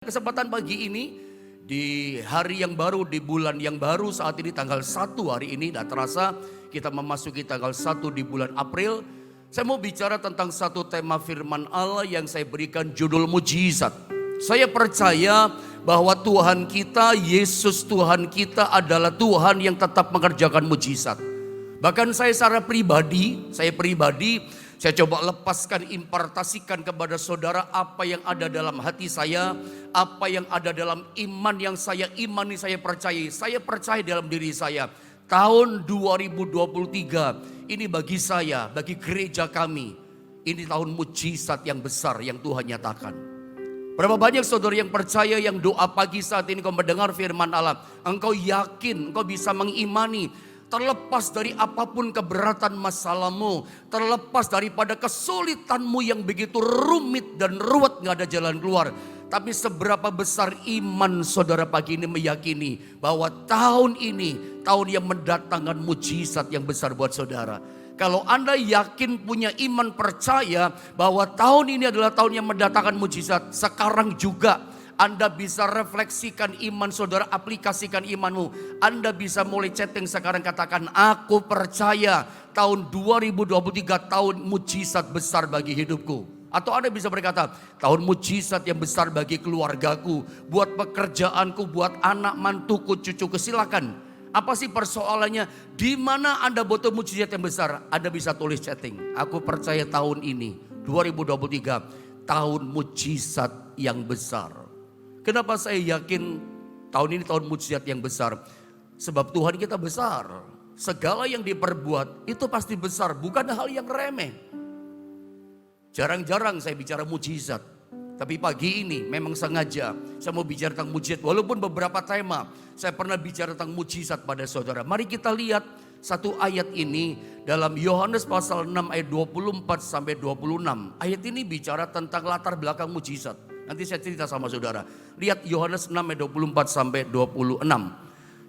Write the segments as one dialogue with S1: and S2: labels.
S1: Kesempatan pagi ini di hari yang baru, di bulan yang baru, saat ini tanggal 1 hari ini, tidak terasa kita memasuki tanggal 1 di bulan April. Saya mau bicara tentang satu tema firman Allah yang saya berikan judul mujizat. Saya percaya bahwa Tuhan kita, Yesus Tuhan kita adalah Tuhan yang tetap mengerjakan mujizat. Bahkan saya secara pribadi, saya coba lepaskan, impartasikan kepada saudara apa yang ada dalam hati saya, apa yang ada dalam iman yang saya imani, saya percayai. Saya percaya dalam diri saya. Tahun 2023 ini bagi saya, bagi gereja kami, ini tahun mujizat yang besar yang Tuhan nyatakan. Berapa banyak saudara yang percaya, yang doa pagi saat ini kau mendengar firman Allah. Engkau yakin, engkau bisa mengimani. Terlepas dari apapun keberatan masalahmu, terlepas daripada kesulitanmu yang begitu rumit dan ruwet, gak ada jalan keluar. Tapi seberapa besar iman saudara pagi ini meyakini bahwa tahun ini tahun yang mendatangkan mujizat yang besar buat saudara. Kalau Anda yakin, punya iman, percaya bahwa tahun ini adalah tahun yang mendatangkan mujizat, sekarang juga Anda bisa refleksikan iman saudara, aplikasikan imanmu. Anda bisa mulai chatting sekarang, katakan, aku percaya tahun 2023 tahun mujizat besar bagi hidupku. Atau Anda bisa berkata, tahun mujizat yang besar bagi keluargaku, buat pekerjaanku, buat anak mantuku, cucuku. Silakan. Apa sih persoalannya? Di mana Anda butuh mujizat yang besar? Anda bisa tulis chatting. Aku percaya tahun ini 2023 tahun mujizat yang besar. Kenapa saya yakin tahun ini tahun mujizat yang besar? Sebab Tuhan kita besar. Segala yang diperbuat itu pasti besar, bukan hal yang remeh. Jarang-jarang saya bicara mujizat. Tapi pagi ini memang sengaja saya mau bicara tentang mujizat. Walaupun beberapa tema saya pernah bicara tentang mujizat pada saudara. Mari kita lihat satu ayat ini dalam Yohanes pasal 6 ayat 24 sampai 26. Ayat ini bicara tentang latar belakang mujizat. Nanti saya cerita sama saudara. Lihat Yohanes 6 ayat 24 sampai 26.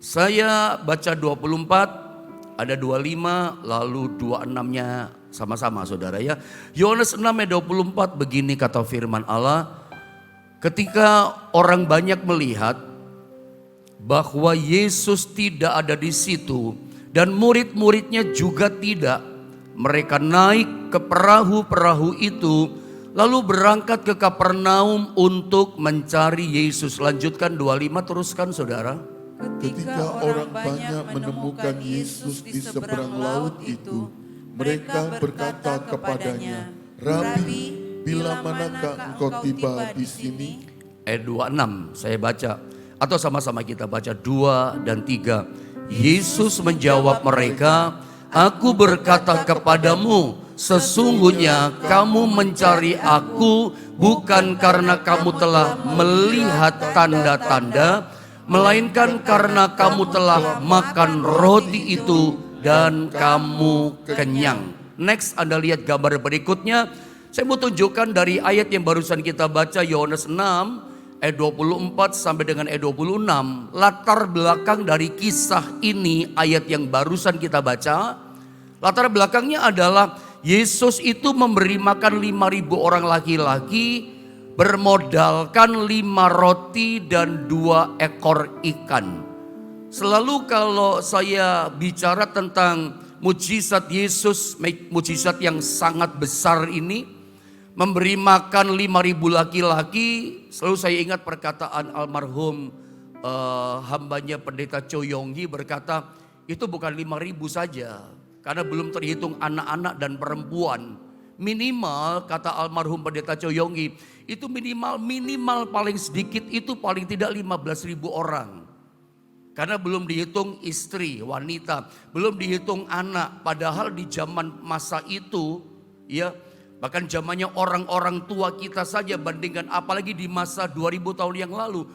S1: Saya baca 24, ada 25, lalu 26-nya sama-sama saudara ya. Yohanes 6 ayat 24 begini kata firman Allah. Ketika orang banyak melihat bahwa Yesus tidak ada di situ dan murid-muridnya juga tidak, mereka naik ke perahu-perahu itu lalu berangkat ke Kapernaum untuk mencari Yesus. Lanjutkan 25, teruskan saudara.
S2: Ketika orang banyak menemukan Yesus di seberang laut itu, mereka berkata kepadanya, Rabi, bila manakah engkau tiba di sini?
S1: Ayat 26 saya baca, atau sama-sama kita baca 2 dan 3. Yesus menjawab mereka, aku berkata kepadamu, sesungguhnya kamu mencari aku bukan karena kamu telah melihat tanda-tanda, melainkan karena kamu telah makan roti itu dan kamu kenyang. Next, Anda lihat gambar berikutnya. Saya mau tunjukkan dari ayat yang barusan kita baca, Yohanes 6 ayat 24 sampai dengan ayat 26. Latar belakang dari kisah ini, ayat yang barusan kita baca, latar belakangnya adalah Yesus itu memberi makan 5.000 orang laki-laki bermodalkan 5 roti dan 2 ekor ikan. Selalu kalau saya bicara tentang mujizat Yesus, mujizat yang sangat besar ini, memberi makan 5.000 laki-laki, selalu saya ingat perkataan almarhum hambanya Pendeta Cho Yonggi berkata, itu bukan 5.000 saja. Karena belum terhitung anak-anak dan perempuan. Minimal kata almarhum Pendeta Cho Yonggi, itu minimal paling sedikit itu paling tidak 15.000 orang. Karena belum dihitung istri, wanita, belum dihitung anak. Padahal di zaman masa itu, ya, bahkan zamannya orang-orang tua kita saja, bandingkan apalagi di masa 2000 tahun yang lalu.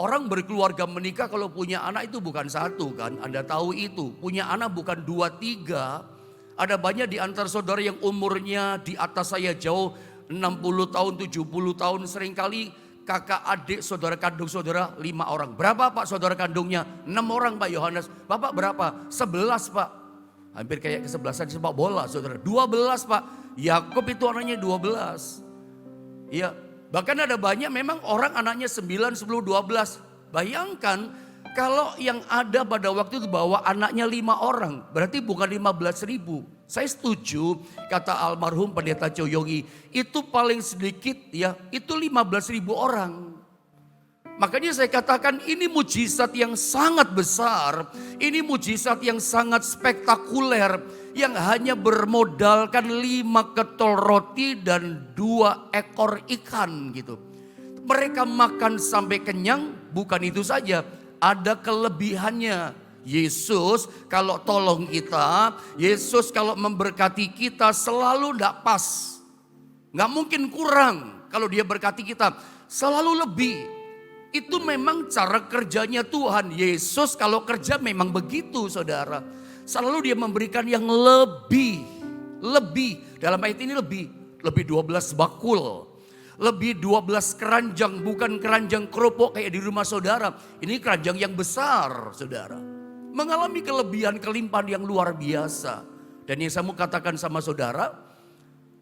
S1: Orang berkeluarga menikah kalau punya anak itu bukan satu kan, Anda tahu itu. Punya anak bukan 2, 3. Ada banyak di antara saudara yang umurnya di atas saya jauh, 60 tahun, 70 tahun. Seringkali kakak adik saudara kandung saudara 5 orang. Berapa Pak saudara kandungnya? 6 orang Pak Yohanes. Bapak berapa? 11 Pak. Hampir kayak kesebelasan sepak bola saudara. 12 Pak. Yakub itu anaknya 12. Ya, Bahkan ada banyak memang orang anaknya 9, 10, 12. Bayangkan kalau yang ada pada waktu itu bawa anaknya 5 orang. Berarti bukan 15.000. Saya setuju kata almarhum Pendeta Coyongi. Itu paling sedikit ya, itu 15.000 orang. Makanya saya katakan ini mujizat yang sangat besar. Ini mujizat yang sangat spektakuler. Yang hanya bermodalkan 5 ketol roti dan 2 ekor ikan gitu. Mereka makan sampai kenyang, bukan itu saja. Ada kelebihannya. Yesus kalau tolong kita, Yesus kalau memberkati kita selalu tidak pas. Nggak mungkin kurang kalau dia berkati kita, selalu lebih. Itu memang cara kerjanya Tuhan. Yesus kalau kerja memang begitu saudara. Selalu dia memberikan yang lebih. Dalam ayat ini lebih 12 bakul. Lebih 12 keranjang, bukan keranjang kerupuk kayak di rumah saudara. Ini keranjang yang besar saudara. Mengalami kelebihan kelimpahan yang luar biasa. Dan yang saya mau katakan sama saudara,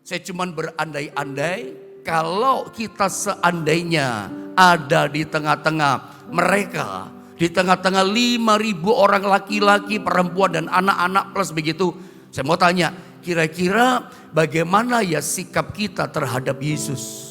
S1: saya cuma berandai-andai kalau kita seandainya ada di tengah-tengah mereka. Di tengah-tengah 5.000 orang laki-laki, perempuan dan anak-anak plus begitu. Saya mau tanya, kira-kira bagaimana ya sikap kita terhadap Yesus?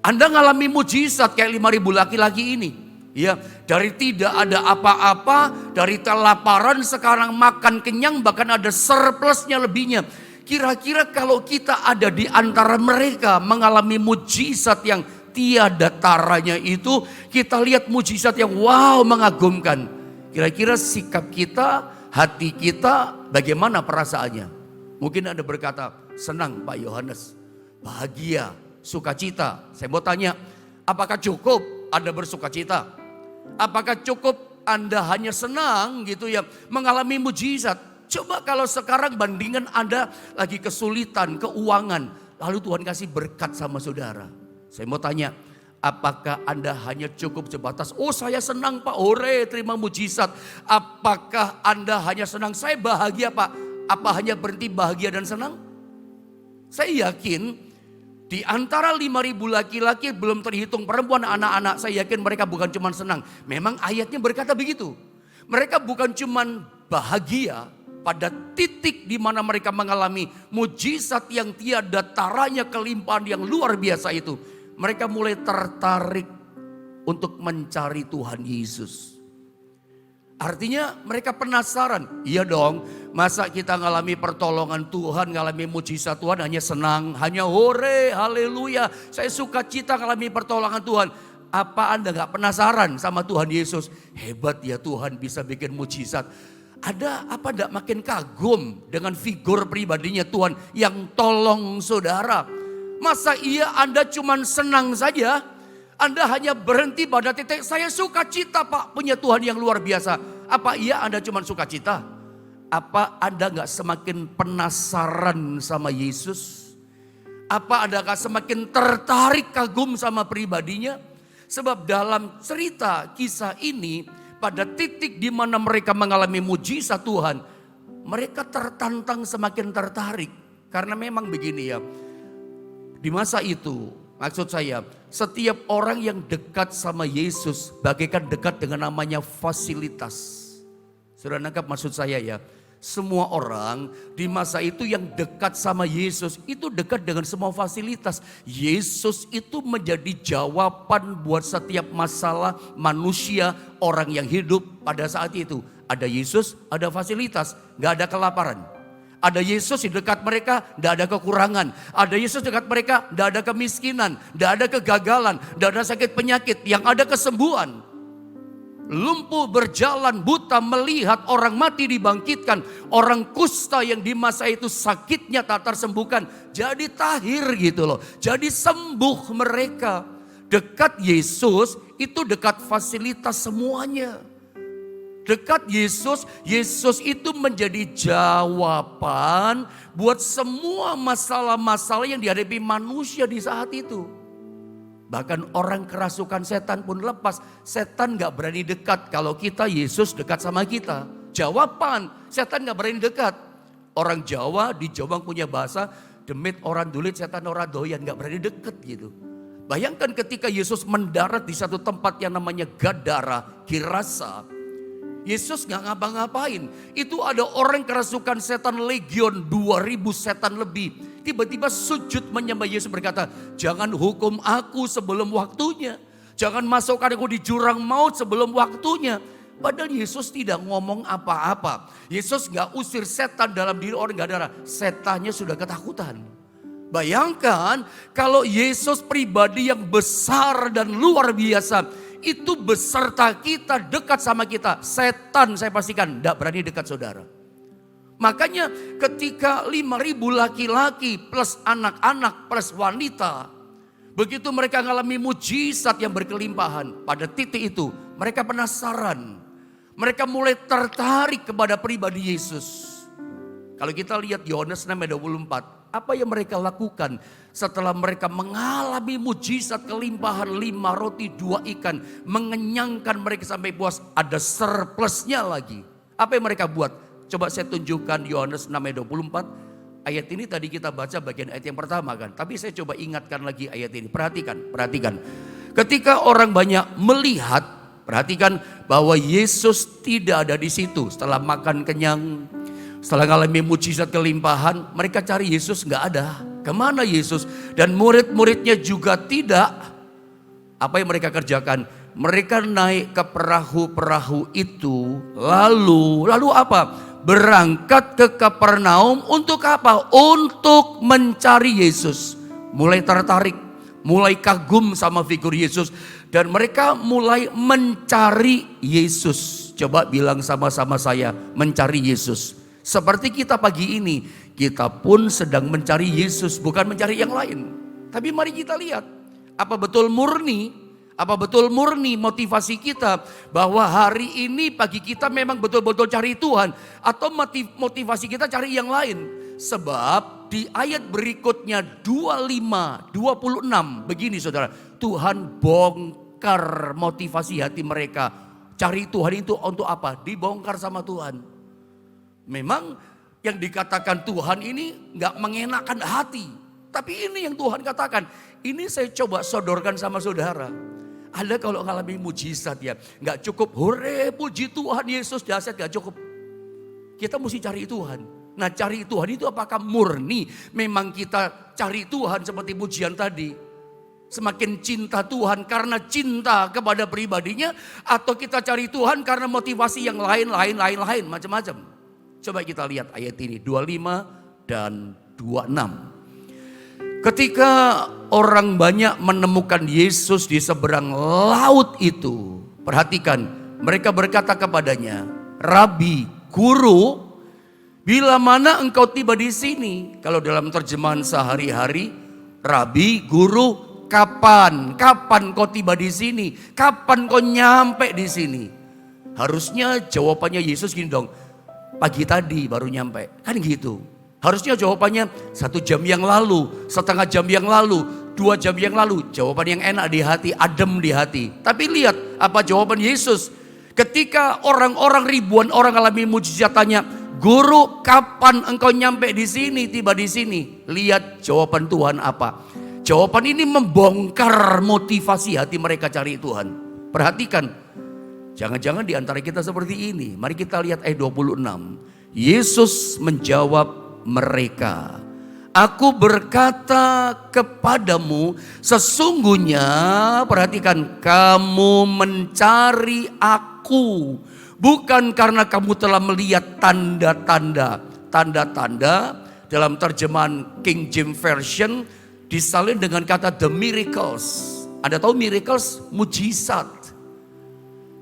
S1: Anda ngalami mujizat kayak 5.000 laki-laki ini. Ya, dari tidak ada apa-apa, dari kelaparan sekarang makan kenyang, bahkan ada surplusnya lebihnya. Kira-kira kalau kita ada di antara mereka mengalami mujizat yang tiada taranya itu, kita lihat mujizat yang wow mengagumkan. Kira-kira sikap kita, hati kita bagaimana perasaannya? Mungkin Anda berkata, senang Pak Yohanes, bahagia, sukacita. Saya mau tanya, apakah cukup Anda bersukacita? Apakah cukup Anda hanya senang gitu ya, mengalami mujizat? Coba kalau sekarang bandingkan Anda lagi kesulitan, keuangan, lalu Tuhan kasih berkat sama saudara. Saya mau tanya, apakah Anda hanya cukup sebatas, oh saya senang Pak, hore terima mujizat. Apakah Anda hanya senang, saya bahagia Pak. Apa hanya berhenti bahagia dan senang? Saya yakin di antara 5.000 laki-laki belum terhitung perempuan anak-anak. Saya yakin mereka bukan cuma senang. Memang ayatnya berkata begitu. Mereka bukan cuma bahagia pada titik di mana mereka mengalami mujizat yang tiada taranya, kelimpahan yang luar biasa itu. Mereka mulai tertarik untuk mencari Tuhan Yesus. Artinya mereka penasaran. Iya dong, masa kita ngalami pertolongan Tuhan, ngalami mujizat Tuhan hanya senang, hanya hore, haleluya. Saya suka cita ngalami pertolongan Tuhan. Apa Anda gak penasaran sama Tuhan Yesus? Hebat ya Tuhan bisa bikin mujizat. Ada apa enggak makin kagum dengan figur pribadinya Tuhan yang tolong saudara? Masa iya Anda cuma senang saja? Anda hanya berhenti pada titik saya suka cita Pak punya Tuhan yang luar biasa. Apa iya Anda cuma suka cita? Apa Anda gak semakin penasaran sama Yesus? Apa Anda gak semakin tertarik kagum sama pribadinya? Sebab dalam cerita kisah ini pada titik di mana mereka mengalami mujizat Tuhan, mereka tertantang semakin tertarik. Karena memang begini ya, di masa itu maksud saya setiap orang yang dekat sama Yesus bagaikan dekat dengan namanya fasilitas. Sudah nangkap maksud saya ya? Semua orang di masa itu yang dekat sama Yesus itu dekat dengan semua fasilitas. Yesus itu menjadi jawaban buat setiap masalah manusia, orang yang hidup pada saat itu. Ada Yesus, ada fasilitas, gak ada kelaparan. Ada Yesus di dekat mereka, gak ada kekurangan. Ada Yesus dekat mereka, gak ada kemiskinan, gak ada kegagalan, gak ada sakit penyakit, yang ada kesembuhan. Lumpuh berjalan, buta melihat, orang mati dibangkitkan. Orang kusta yang di masa itu sakitnya tak tersembuhkan. Jadi tahir gitu loh. Jadi sembuh mereka. Dekat Yesus itu dekat fasilitas semuanya. Dekat Yesus, Yesus itu menjadi jawaban buat semua masalah-masalah yang dihadapi manusia di saat itu. Bahkan orang kerasukan setan pun lepas. Setan gak berani dekat kalau kita Yesus dekat sama kita. Jawaban, setan gak berani dekat. Orang Jawa di Jawa punya bahasa, demit orang dulit setan orang doyan, gak berani dekat gitu. Bayangkan ketika Yesus mendarat di satu tempat yang namanya Gadara, Gerasa. Yesus gak ngapa-ngapain. Itu ada orang kerasukan setan legion, 2000 setan lebih. Tiba-tiba sujud menyembah Yesus, berkata, jangan hukum aku sebelum waktunya. Jangan masukkan aku di jurang maut sebelum waktunya. Padahal Yesus tidak ngomong apa-apa. Yesus gak usir setan dalam diri orang Gadara. Setannya sudah ketakutan. Bayangkan kalau Yesus pribadi yang besar dan luar biasa, itu beserta kita, dekat sama kita. Setan saya pastikan tidak berani dekat saudara. Makanya ketika 5.000 laki-laki plus anak-anak plus wanita, begitu mereka mengalami mujizat yang berkelimpahan, pada titik itu mereka penasaran. Mereka mulai tertarik kepada pribadi Yesus. Kalau kita lihat Yohanes 6:24, apa yang mereka lakukan setelah mereka mengalami mujizat kelimpahan 5 roti 2 ikan. Mengenyangkan mereka sampai puas, ada surplusnya lagi. Apa yang mereka buat? Coba saya tunjukkan Yohanes 6:24. Ayat ini tadi kita baca bagian ayat yang pertama kan. Tapi saya coba ingatkan lagi ayat ini. Perhatikan. Ketika orang banyak melihat, perhatikan bahwa Yesus tidak ada di situ. Setelah makan kenyang, setelah mengalami mujizat kelimpahan, mereka cari Yesus nggak ada. Kemana Yesus? Dan murid-muridnya juga tidak. Apa yang mereka kerjakan? Mereka naik ke perahu-perahu itu. Lalu apa? Berangkat ke Kapernaum untuk apa? Untuk mencari Yesus. Mulai tertarik, mulai kagum sama figur Yesus. Dan mereka mulai mencari Yesus. Coba bilang sama-sama saya, mencari Yesus. Seperti kita pagi ini, kita pun sedang mencari Yesus, bukan mencari yang lain. Tapi mari kita lihat, apa betul murni motivasi kita bahwa hari ini pagi kita memang betul-betul cari Tuhan, atau motivasi kita cari yang lain. Sebab di ayat berikutnya 25-26 begini saudara, Tuhan bongkar motivasi hati mereka. Cari Tuhan itu untuk apa? Dibongkar sama Tuhan. Memang yang dikatakan Tuhan ini gak mengenakan hati. Tapi ini yang Tuhan katakan. Ini saya coba sodorkan sama saudara. Ada kalau mengalami mujizat ya, gak cukup hore puji Tuhan Yesus dahsyat, gak cukup. Kita mesti cari Tuhan. Nah cari Tuhan itu apakah murni memang kita cari Tuhan seperti pujian tadi? Semakin cinta Tuhan karena cinta kepada pribadinya, atau kita cari Tuhan karena motivasi yang lain macam-macam. Coba kita lihat ayat ini 25 dan 26. Ketika orang banyak menemukan Yesus di seberang laut itu, perhatikan, mereka berkata kepadanya, Rabi, Guru, bila mana engkau tiba di sini? Kalau dalam terjemahan sehari-hari, Rabi, Guru, kapan kau tiba di sini? Kapan kau nyampe di sini? Harusnya jawabannya Yesus gini dong, pagi tadi baru nyampe, kan gitu. Harusnya jawabannya 1 jam yang lalu, setengah jam yang lalu, 2 jam yang lalu. Jawaban yang enak di hati, adem di hati. Tapi lihat apa jawaban Yesus. Ketika orang-orang, ribuan orang alami mujizat, tanya, Guru, kapan engkau nyampe di sini, tiba di sini? Lihat jawaban Tuhan apa. Jawaban ini membongkar motivasi hati mereka cari Tuhan. Perhatikan. Jangan-jangan di antara kita seperti ini. Mari kita lihat ayat 26. Yesus menjawab mereka, Aku berkata kepadamu, sesungguhnya, perhatikan, kamu mencari aku bukan karena kamu telah melihat tanda-tanda. Tanda-tanda dalam terjemahan King James Version disalin dengan kata the miracles. Anda tahu miracles? Mujizat.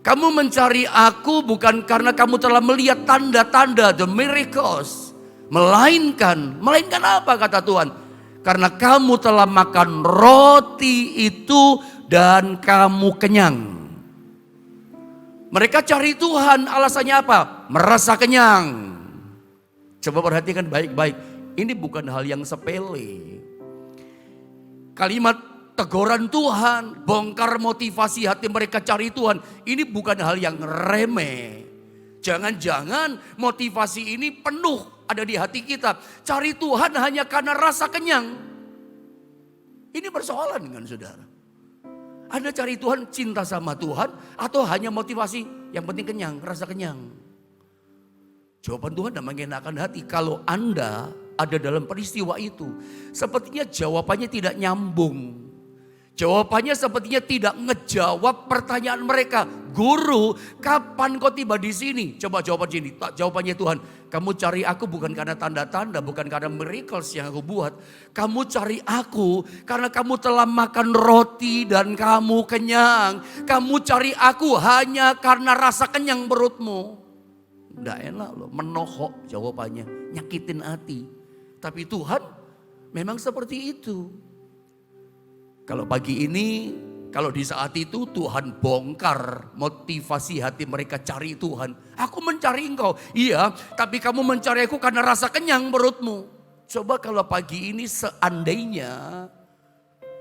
S1: Kamu mencari aku bukan karena kamu telah melihat tanda-tanda, the miracles. Melainkan apa kata Tuhan? Karena kamu telah makan roti itu dan kamu kenyang. Mereka cari Tuhan, alasannya apa? Merasa kenyang. Coba perhatikan baik-baik. Ini bukan hal yang sepele. Kalimat teguran Tuhan, bongkar motivasi hati mereka cari Tuhan. Ini bukan hal yang remeh. Jangan-jangan motivasi ini penuh ada di hati kita. Cari Tuhan hanya karena rasa kenyang. Ini persoalan dengan saudara. Anda cari Tuhan, cinta sama Tuhan, atau hanya motivasi yang penting kenyang, rasa kenyang? Jawaban Tuhan tidak mengenakan hati. Kalau Anda ada dalam peristiwa itu, sepertinya jawabannya tidak nyambung. Jawabannya sepertinya tidak ngejawab pertanyaan mereka. Guru, kapan kau tiba di sini? Coba jawaban sini. Jawabannya Tuhan, kamu cari aku bukan karena tanda-tanda, bukan karena miracles yang aku buat. Kamu cari aku karena kamu telah makan roti dan kamu kenyang. Kamu cari aku hanya karena rasa kenyang perutmu. Nggak enak loh, menohok jawabannya, nyakitin hati. Tapi Tuhan memang seperti itu. Kalau pagi ini, kalau di saat itu Tuhan bongkar motivasi hati mereka cari Tuhan. Aku mencari engkau. Iya, tapi kamu mencari aku karena rasa kenyang perutmu. Coba kalau pagi ini seandainya,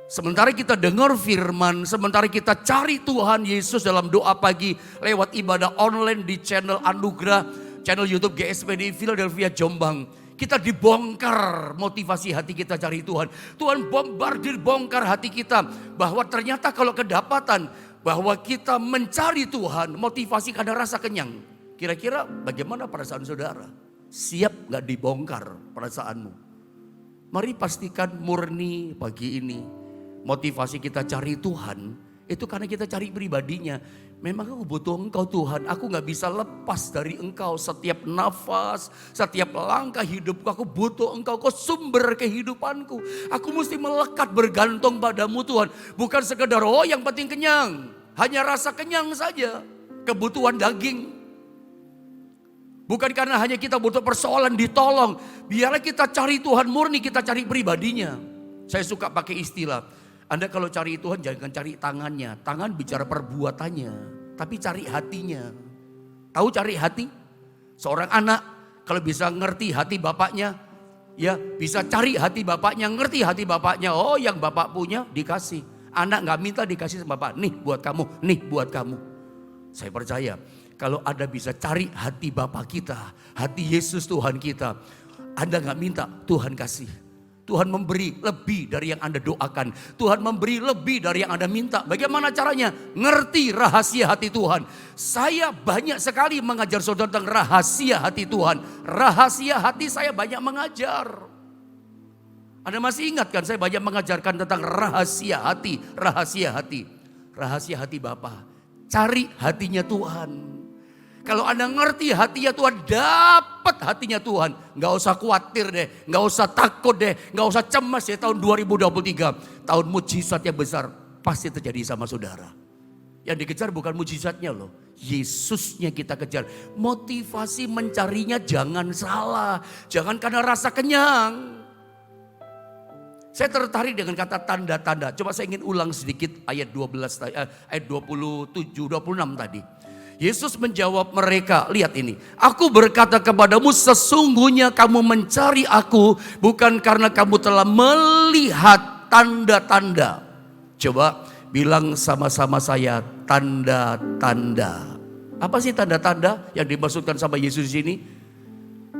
S1: sementara kita dengar firman, sementara kita cari Tuhan Yesus dalam doa pagi lewat ibadah online di channel Anugerah, channel YouTube GSPD Philadelphia Jombang. Kita dibongkar motivasi hati kita cari Tuhan. Tuhan bongkar hati kita bahwa ternyata kalau kedapatan bahwa kita mencari Tuhan motivasi karena rasa kenyang. Kira-kira bagaimana perasaan saudara? Siap gak dibongkar perasaanmu? Mari pastikan murni pagi ini. Motivasi kita cari Tuhan itu karena kita cari pribadinya. Memang aku butuh engkau Tuhan, aku gak bisa lepas dari engkau. Setiap nafas, setiap langkah hidupku aku butuh engkau. Kau sumber kehidupanku. Aku mesti melekat bergantung padamu Tuhan. Bukan sekedar yang penting kenyang. Hanya rasa kenyang saja. Kebutuhan daging. Bukan karena hanya kita butuh persoalan ditolong. Biarlah kita cari Tuhan murni, kita cari pribadinya. Saya suka pakai istilah. Anda kalau cari Tuhan jangan cari tangannya. Tangan bicara perbuatannya. Tapi cari hatinya. Tahu cari hati? Seorang anak kalau bisa ngerti hati bapaknya. Ya bisa cari hati bapaknya. Ngerti hati bapaknya. Oh yang bapak punya dikasih. Anak gak minta dikasih sama bapak. Nih buat kamu, nih buat kamu. Saya percaya kalau Anda bisa cari hati bapak kita. Hati Yesus Tuhan kita. Anda gak minta, Tuhan kasih. Tuhan memberi lebih dari yang Anda doakan. Tuhan memberi lebih dari yang Anda minta. Bagaimana caranya? Ngerti rahasia hati Tuhan. Saya banyak sekali mengajar saudara tentang rahasia hati Tuhan. Rahasia hati saya banyak mengajar. Anda masih ingat kan saya banyak mengajarkan tentang rahasia hati. Rahasia hati. Rahasia hati Bapa. Cari hatinya Tuhan. Kalau Anda ngerti hatinya Tuhan, dapat hatinya Tuhan. Gak usah khawatir deh, gak usah takut deh, gak usah cemas ya tahun 2023. Tahun mujizat yang besar pasti terjadi sama saudara. Yang dikejar bukan mujizatnya loh, Yesusnya kita kejar. Motivasi mencarinya jangan salah, jangan karena rasa kenyang. Saya tertarik dengan kata tanda-tanda. Coba saya ingin ulang sedikit ayat 27, 26 tadi. Yesus menjawab mereka, lihat ini. Aku berkata kepadamu sesungguhnya kamu mencari aku bukan karena kamu telah melihat tanda-tanda. Coba bilang sama-sama saya tanda-tanda. Apa sih tanda-tanda yang dimaksudkan sama Yesus di sini?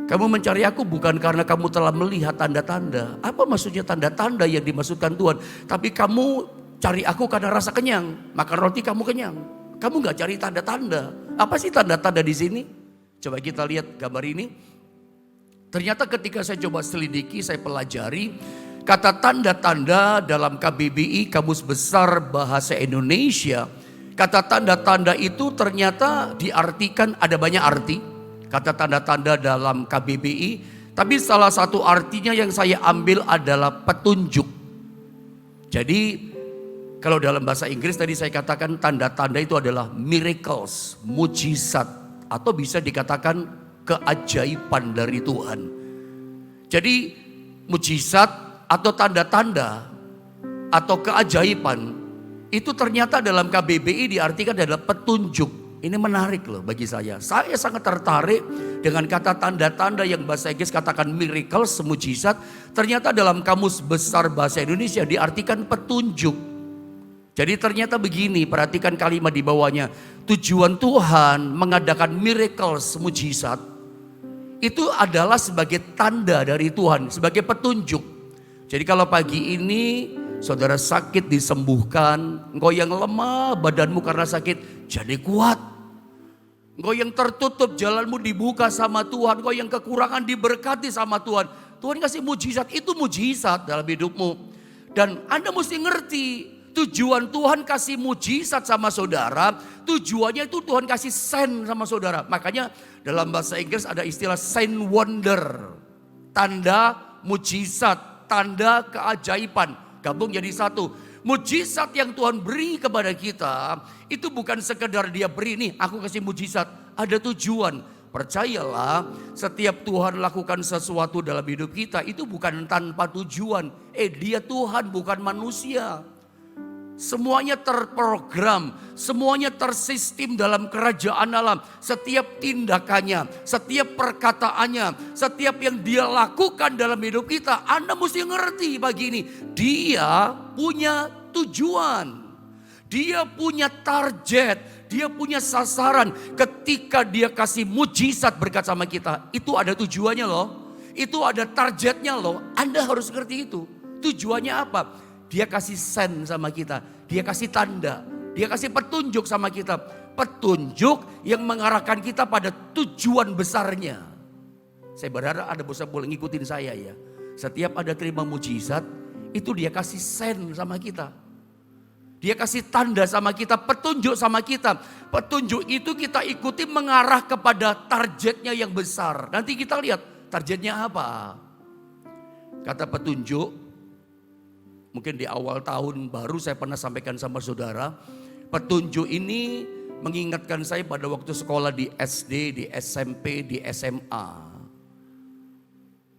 S1: Kamu mencari aku bukan karena kamu telah melihat tanda-tanda. Apa maksudnya tanda-tanda yang dimaksudkan Tuhan? Tapi kamu cari aku karena rasa kenyang. Makan roti kamu kenyang. Kamu gak cari tanda-tanda. Apa sih tanda-tanda di sini? Coba kita lihat gambar ini. Ternyata ketika saya coba selidiki, saya pelajari. Kata tanda-tanda dalam KBBI, Kamus Besar Bahasa Indonesia. Kata tanda-tanda itu ternyata diartikan ada banyak arti. Kata tanda-tanda dalam KBBI. Tapi salah satu artinya yang saya ambil adalah petunjuk. Jadi kalau dalam bahasa Inggris tadi saya katakan tanda-tanda itu adalah miracles, mujizat. Atau bisa dikatakan keajaiban dari Tuhan. Jadi mujizat atau tanda-tanda atau keajaiban itu ternyata dalam KBBI diartikan adalah petunjuk. Ini menarik loh bagi saya. Saya sangat tertarik dengan kata tanda-tanda yang bahasa Inggris katakan miracles, mujizat. Ternyata dalam Kamus Besar Bahasa Indonesia diartikan petunjuk. Jadi ternyata begini, perhatikan kalimat di bawahnya. Tujuan Tuhan mengadakan miracles, mujizat. Itu adalah sebagai tanda dari Tuhan, sebagai petunjuk. Jadi kalau pagi ini Saudara sakit disembuhkan. Engkau yang lemah badanmu karena sakit jadi kuat. Engkau yang tertutup jalanmu dibuka sama Tuhan. Engkau yang kekurangan diberkati sama Tuhan. Tuhan kasih mujizat, itu mujizat dalam hidupmu. Dan Anda mesti ngerti tujuan Tuhan kasih mujizat sama saudara. Tujuannya itu Tuhan kasih sign sama saudara. Makanya dalam bahasa Inggris ada istilah sign wonder. Tanda mujizat, tanda keajaiban. Gabung jadi satu. Mujizat yang Tuhan beri kepada kita itu bukan sekedar dia beri, nih aku kasih mujizat. Ada tujuan. Percayalah, setiap Tuhan lakukan sesuatu dalam hidup kita itu bukan tanpa tujuan. Dia Tuhan bukan manusia. Semuanya terprogram, semuanya tersistem dalam kerajaan alam. Setiap tindakannya, setiap perkataannya, setiap yang dia lakukan dalam hidup kita, Anda mesti ngerti pagi ini. Dia punya tujuan, dia punya target, dia punya sasaran. Ketika dia kasih mujizat berkat sama kita, itu ada tujuannya loh. Itu ada targetnya loh. Anda harus ngerti itu. Tujuannya apa? Dia kasih sign sama kita, dia kasih tanda, dia kasih petunjuk sama kita. Petunjuk yang mengarahkan kita pada tujuan besarnya. Saya berharap Anda bisa boleh ngikutin saya ya. Setiap ada terima mujizat, itu dia kasih sign sama kita. Dia kasih tanda sama kita, petunjuk sama kita. Petunjuk itu kita ikuti mengarah kepada targetnya yang besar. Nanti kita lihat targetnya apa. Kata petunjuk, mungkin di awal tahun baru saya pernah sampaikan sama saudara. Petunjuk ini mengingatkan saya pada waktu sekolah di SD, di SMP, di SMA.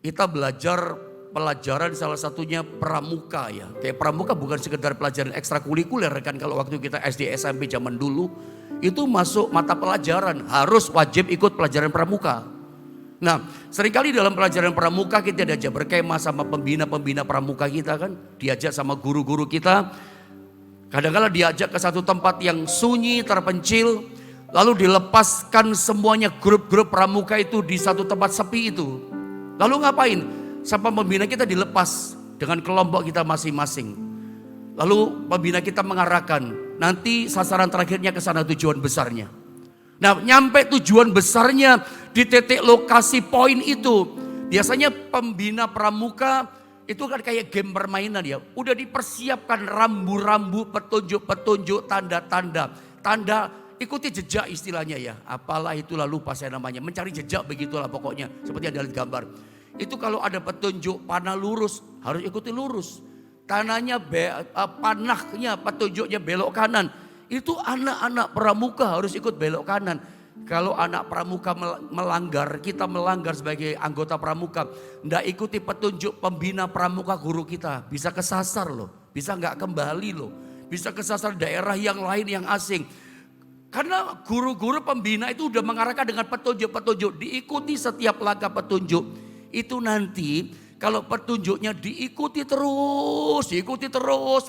S1: Kita belajar pelajaran salah satunya pramuka ya. Kayak pramuka bukan sekedar pelajaran ekstrakurikuler kan. Kalau waktu kita SD, SMP zaman dulu. Itu masuk mata pelajaran. Harus wajib ikut pelajaran pramuka. Nah, seringkali dalam pelajaran pramuka kita diajak berkemah sama pembina-pembina pramuka kita kan. Diajak sama guru-guru kita. Kadang-kadang diajak ke satu tempat yang sunyi, terpencil. Lalu dilepaskan semuanya grup-grup pramuka itu di satu tempat sepi itu. Lalu ngapain? Sama pembina kita dilepas dengan kelompok kita masing-masing. Lalu pembina kita mengarahkan, nanti sasaran terakhirnya ke sana tujuan besarnya. Nah, nyampe tujuan besarnya di titik lokasi poin itu. Biasanya pembina pramuka itu kan kayak game permainan ya. Udah dipersiapkan rambu-rambu, petunjuk-petunjuk, tanda-tanda. Tanda ikuti jejak istilahnya ya. Apalah itulah lupa saya namanya. Mencari jejak begitulah pokoknya. Seperti yang ada di gambar. Itu kalau ada petunjuk panah lurus harus ikuti lurus. Tanahnya panahnya petunjuknya belok kanan. Itu anak-anak pramuka harus ikut belok kanan. Kalau anak pramuka melanggar, kita melanggar sebagai anggota pramuka. Nggak ikuti petunjuk pembina pramuka guru kita. Bisa kesasar loh, bisa nggak kembali loh. Bisa kesasar daerah yang lain yang asing. Karena guru-guru pembina itu udah mengarahkan dengan petunjuk-petunjuk. Diikuti setiap langkah petunjuk. Itu nanti kalau petunjuknya diikuti terus,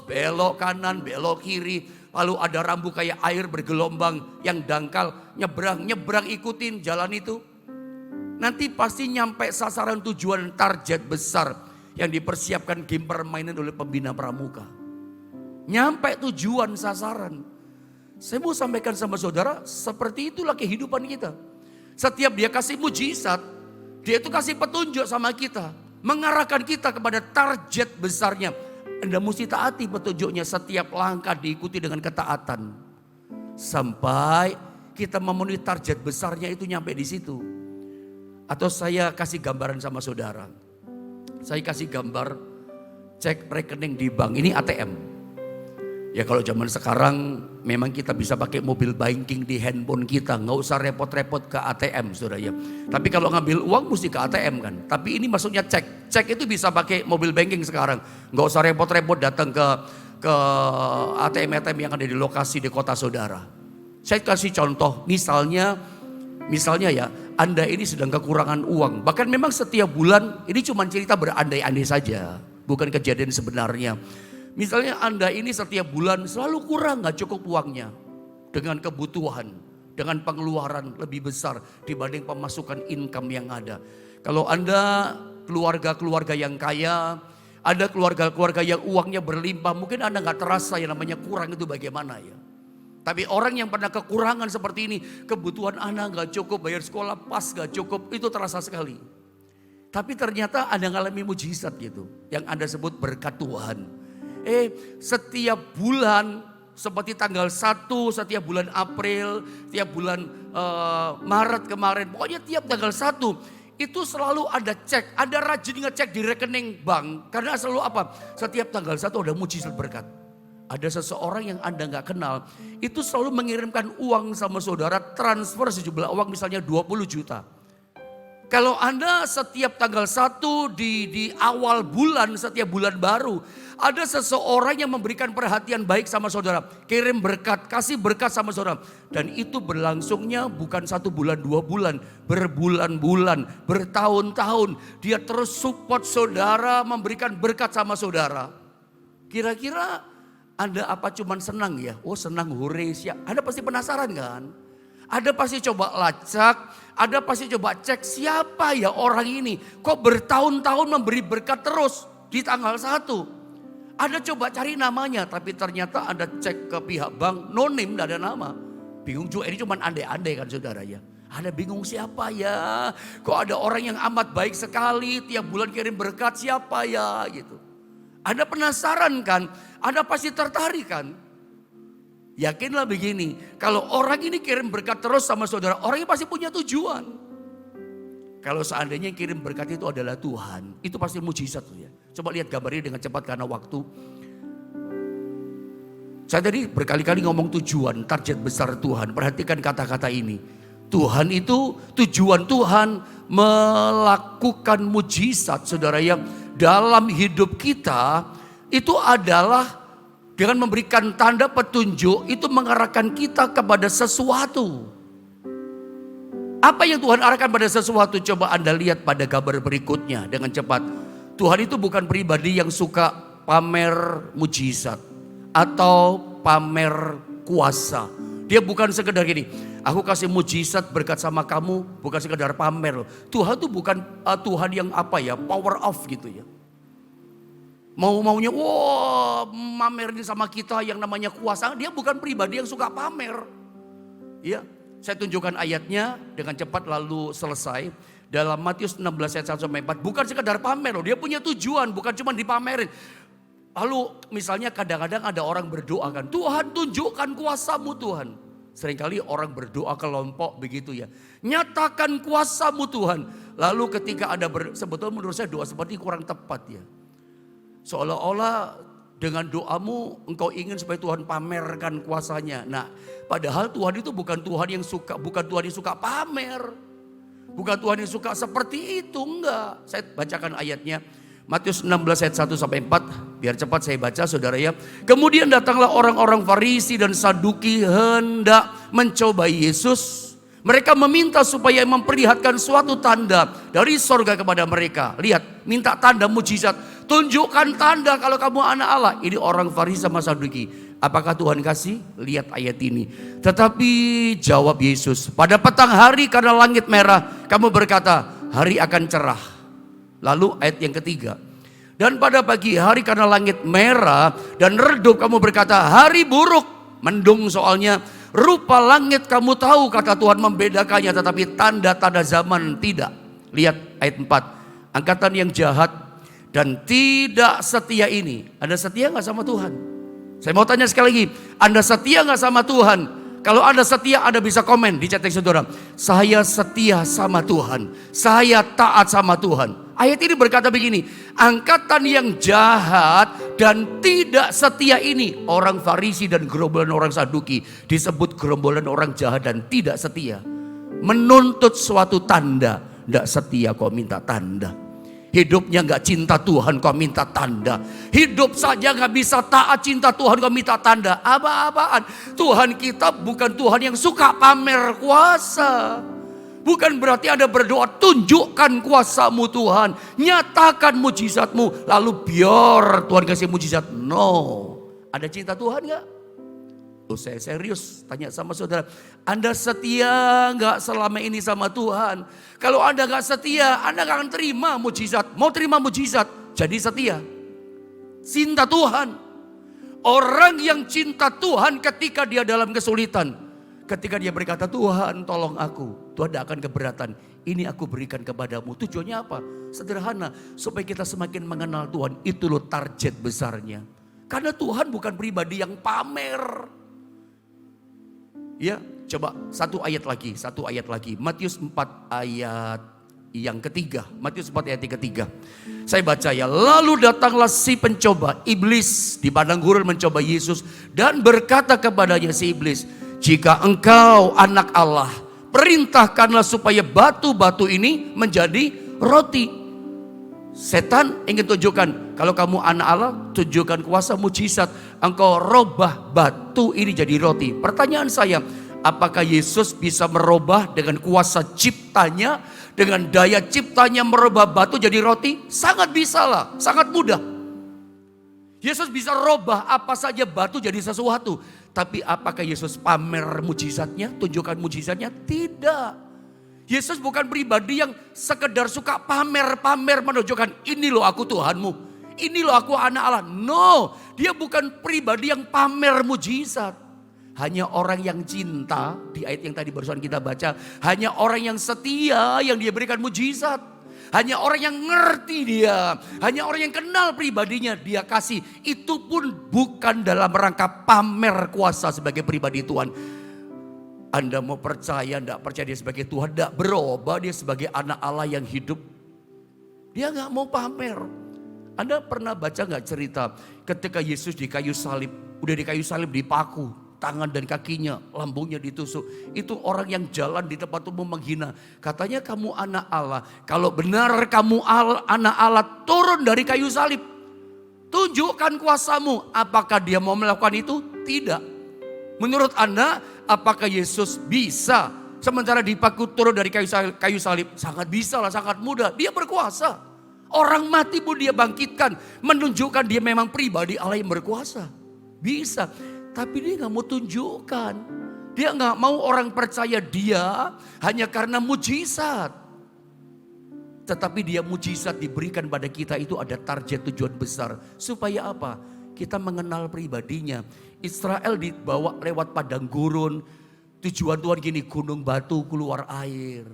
S1: belok kanan, belok kiri. Lalu ada rambu kayak air bergelombang yang dangkal, nyebrang ikutin jalan itu. Nanti pasti nyampe sasaran tujuan target besar yang dipersiapkan game permainan oleh pembina pramuka. Nyampe tujuan sasaran. Saya mau sampaikan sama saudara, seperti itulah kehidupan kita. Setiap dia kasih mujizat, dia itu kasih petunjuk sama kita. Mengarahkan kita kepada target besarnya. Anda mesti taati petunjuknya, setiap langkah diikuti dengan ketaatan. Sampai kita memenuhi target besarnya itu nyampe di situ. Atau saya kasih gambaran sama saudara. Saya kasih gambar cek rekening di bank, ini ATM. Ya kalau zaman sekarang memang kita bisa pakai mobil banking di handphone kita. Nggak usah repot-repot ke ATM saudara ya. Tapi kalau ngambil uang mesti ke ATM kan. Tapi ini maksudnya cek. Cek itu bisa pakai mobil banking sekarang. Nggak usah repot-repot datang ke ATM-ATM yang ada di lokasi di kota saudara. Saya kasih contoh misalnya ya Anda ini sedang kekurangan uang. Bahkan memang setiap bulan ini cuma cerita berandai-andai saja. Bukan kejadian sebenarnya. Misalnya Anda ini setiap bulan selalu kurang gak cukup uangnya. Dengan kebutuhan, dengan pengeluaran lebih besar dibanding pemasukan income yang ada. Kalau Anda keluarga-keluarga yang kaya, Ada keluarga-keluarga yang uangnya berlimpah, mungkin Anda nggak terasa yang namanya kurang itu bagaimana ya. Tapi orang yang pernah kekurangan seperti ini, kebutuhan Anda nggak cukup, bayar sekolah pas nggak cukup, itu terasa sekali. Tapi ternyata Anda ngalami mujizat gitu, yang Anda sebut berkat Tuhan. Setiap bulan, seperti tanggal 1, setiap bulan April, tiap bulan Maret kemarin, pokoknya tiap tanggal 1, itu selalu ada cek, ada rajin ngecek di rekening bank. Karena selalu apa? Setiap tanggal 1 ada mujizat berkat. Ada seseorang yang Anda nggak kenal, itu selalu mengirimkan uang sama saudara, transfer sejumlah uang misalnya 20 juta. Kalau Anda setiap tanggal 1 di awal bulan, setiap bulan baru, ada seseorang yang memberikan perhatian baik sama saudara. Kirim berkat, kasih berkat sama saudara. Dan itu berlangsungnya bukan 1 bulan, 2 bulan. Berbulan-bulan, bertahun-tahun. Dia terus support saudara, memberikan berkat sama saudara. Kira-kira Anda apa cuman senang ya? Oh senang, hore, siap. Anda pasti penasaran kan? Ada pasti coba lacak, ada pasti coba cek siapa ya orang ini. Kok bertahun-tahun memberi berkat terus di tanggal 1. Ada coba cari namanya, tapi ternyata ada cek ke pihak bank, no name, tidak ada nama. Bingung juga, ini cuma andai-andai kan saudara ya. Ada bingung siapa ya, kok ada orang yang amat baik sekali, tiap bulan kirim berkat siapa ya gitu. Anda penasaran kan, Anda pasti tertarik kan. Yakinlah begini, kalau orang ini kirim berkat terus sama saudara, orangnya pasti punya tujuan. Kalau seandainya yang kirim berkat itu adalah Tuhan, itu pasti mujizat tuh ya. Coba lihat gambarnya dengan cepat karena waktu. Saya tadi berkali-kali ngomong tujuan, target besar Tuhan. Perhatikan kata-kata ini. Tuhan itu, tujuan Tuhan melakukan mujizat saudara yang dalam hidup kita itu adalah dengan memberikan tanda petunjuk itu mengarahkan kita kepada sesuatu. Apa yang Tuhan arahkan pada sesuatu? Coba Anda lihat pada gambar berikutnya dengan cepat. Tuhan itu bukan pribadi yang suka pamer mujizat atau pamer kuasa. Dia bukan sekedar gini, aku kasih mujizat berkat sama kamu, bukan sekedar pamer. Tuhan itu bukan Tuhan yang apa ya, power off gitu ya. Mau-maunya, wah mamer ini sama kita yang namanya kuasa. Dia bukan pribadi yang suka pamer. Ya, saya tunjukkan ayatnya dengan cepat lalu selesai. Dalam Matius 16 ayat 1-4. Bukan sekedar pamer loh, dia punya tujuan, bukan cuma dipamerin. Lalu misalnya kadang-kadang ada orang berdoa kan, Tuhan tunjukkan kuasamu Tuhan. Seringkali orang berdoa kelompok begitu ya. Nyatakan kuasamu Tuhan. Lalu ketika ada sebetulnya menurut saya doa seperti kurang tepat ya. Seolah-olah dengan doamu engkau ingin supaya Tuhan pamerkan kuasanya. Nah, padahal Tuhan itu bukan Tuhan yang suka pamer. Bukan Tuhan yang suka seperti itu, enggak. Saya bacakan ayatnya. Matius 16 ayat 1-4. Biar cepat saya baca saudara ya. Kemudian datanglah orang-orang Farisi dan Saduki hendak mencobai Yesus. Mereka meminta supaya memperlihatkan suatu tanda dari sorga kepada mereka. Lihat, minta tanda mujizat. Tunjukkan tanda kalau kamu anak Allah. Ini orang Farisi sama Saduki. Apakah Tuhan kasih? Lihat ayat ini. Tetapi jawab Yesus, pada petang hari karena langit merah, kamu berkata, hari akan cerah. Lalu ayat yang ketiga. Dan pada pagi hari karena langit merah dan redup, kamu berkata, hari buruk. Mendung soalnya. Rupa langit kamu tahu, kata Tuhan, membedakannya, tetapi tanda-tanda zaman tidak. Lihat ayat 4. Angkatan yang jahat dan tidak setia ini. Anda setia gak sama Tuhan? Saya mau tanya sekali lagi, Anda setia gak sama Tuhan? Kalau Anda setia, Anda bisa komen di chat saudara. Saya setia sama Tuhan. Saya taat sama Tuhan. Ayat ini berkata begini, angkatan yang jahat dan tidak setia ini, orang Farisi dan gerombolan orang Saduki, disebut gerombolan orang jahat dan tidak setia. Menuntut suatu tanda, tidak setia kok minta tanda. Hidupnya gak cinta Tuhan kau minta tanda. Hidup saja gak bisa taat cinta Tuhan kau minta tanda. Apa-apaan. Tuhan kita bukan Tuhan yang suka pamer kuasa. Bukan berarti Anda berdoa tunjukkan kuasamu Tuhan. Nyatakan mujizatmu. Lalu biar Tuhan kasih mujizat. No. Ada cinta Tuhan gak? Tuh saya serius tanya sama saudara. Anda setia gak selama ini sama Tuhan? Kalau Anda gak setia, Anda gak akan terima mujizat. Mau terima mujizat, jadi setia. Cinta Tuhan. Orang yang cinta Tuhan ketika dia dalam kesulitan. Ketika dia berkata, Tuhan tolong aku. Tuhan tidak akan keberatan. Ini aku berikan kepadamu. Tujuannya apa? Sederhana. Supaya kita semakin mengenal Tuhan. Itu loh target besarnya. Karena Tuhan bukan pribadi yang pamer. Ya, coba satu ayat lagi. Matius 4 ayat yang ketiga. Matius 4 ayat yang ketiga. Saya baca ya. Lalu datanglah si pencoba, iblis di padang gurun mencoba Yesus. Dan berkata kepadanya si iblis, jika engkau anak Allah, perintahkanlah supaya batu-batu ini menjadi roti. Setan ingin tunjukkan, kalau kamu anak Allah, tunjukkan kuasa mujizat. Engkau robah batu ini jadi roti. Pertanyaan saya, apakah Yesus bisa merubah dengan kuasa ciptanya, dengan daya ciptanya merubah batu jadi roti? Sangat bisa lah, sangat mudah. Yesus bisa robah apa saja batu jadi sesuatu. Tapi apakah Yesus pamer mujizatnya, tunjukkan mujizatnya? Tidak. Yesus bukan pribadi yang sekedar suka pamer-pamer menunjukkan ini loh aku Tuhanmu. Ini loh aku anak Allah. No, dia bukan pribadi yang pamer mujizat. Hanya orang yang cinta, di ayat yang tadi barusan kita baca. Hanya orang yang setia yang dia berikan mujizat. Hanya orang yang ngerti dia. Hanya orang yang kenal pribadinya dia kasih. Itu pun bukan dalam rangka pamer kuasa sebagai pribadi Tuhan. Anda mau percaya, tidak percaya dia sebagai Tuhan, tidak berubah dia sebagai anak Allah yang hidup. Dia nggak mau pamer. Anda pernah baca nggak cerita ketika Yesus di kayu salib, udah di kayu salib dipaku, tangan dan kakinya, lambungnya ditusuk. Itu orang yang jalan di tempat umum menghina. Katanya kamu anak Allah. Kalau benar kamu anak Allah, turun dari kayu salib. Tunjukkan kuasamu. Apakah dia mau melakukan itu? Tidak. Menurut Anda, apakah Yesus bisa sementara dipaku turun dari kayu salib? Sangat bisa lah, sangat mudah. Dia berkuasa. Orang mati pun dia bangkitkan. Menunjukkan dia memang pribadi Allah yang berkuasa. Bisa. Tapi dia gak mau tunjukkan. Dia gak mau orang percaya dia hanya karena mujizat. Tetapi dia mujizat diberikan pada kita itu ada target tujuan besar. Supaya apa? Kita mengenal pribadinya. Israel dibawa lewat padang gurun. Tujuan Tuhan gini, gunung batu keluar air.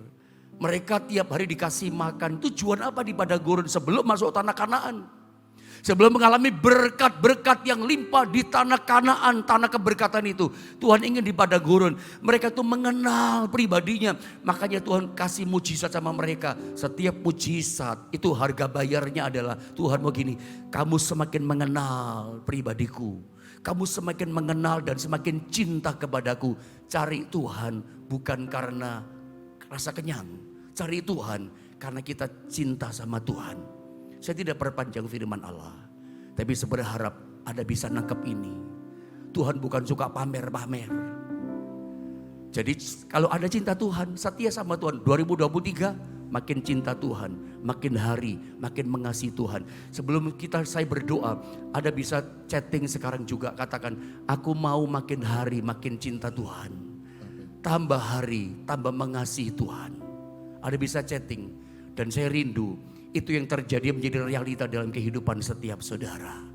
S1: Mereka tiap hari dikasih makan. Tujuan apa di padang gurun sebelum masuk tanah Kanaan? Sebelum mengalami berkat-berkat yang limpah di tanah Kanaan, tanah keberkatan itu. Tuhan ingin di padang gurun. Mereka tuh mengenal pribadinya. Makanya Tuhan kasih mujizat sama mereka. Setiap mujizat itu harga bayarnya adalah Tuhan mau gini. Kamu semakin mengenal pribadiku. Kamu semakin mengenal dan semakin cinta kepadaku. Cari Tuhan bukan karena rasa kenyang. Cari Tuhan karena kita cinta sama Tuhan. Saya tidak perpanjang firman Allah. Tapi saya berharap Anda bisa nangkep ini. Tuhan bukan suka pamer-pamer. Jadi kalau Anda cinta Tuhan, setia sama Tuhan. 2023 makin cinta Tuhan. Makin hari makin mengasihi Tuhan. Sebelum saya berdoa, Anda bisa chatting sekarang juga. Katakan, aku mau makin hari makin cinta Tuhan. Tambah hari, tambah mengasihi Tuhan. Anda bisa chatting. Dan saya rindu. Itu yang terjadi menjadi realita dalam kehidupan setiap saudara.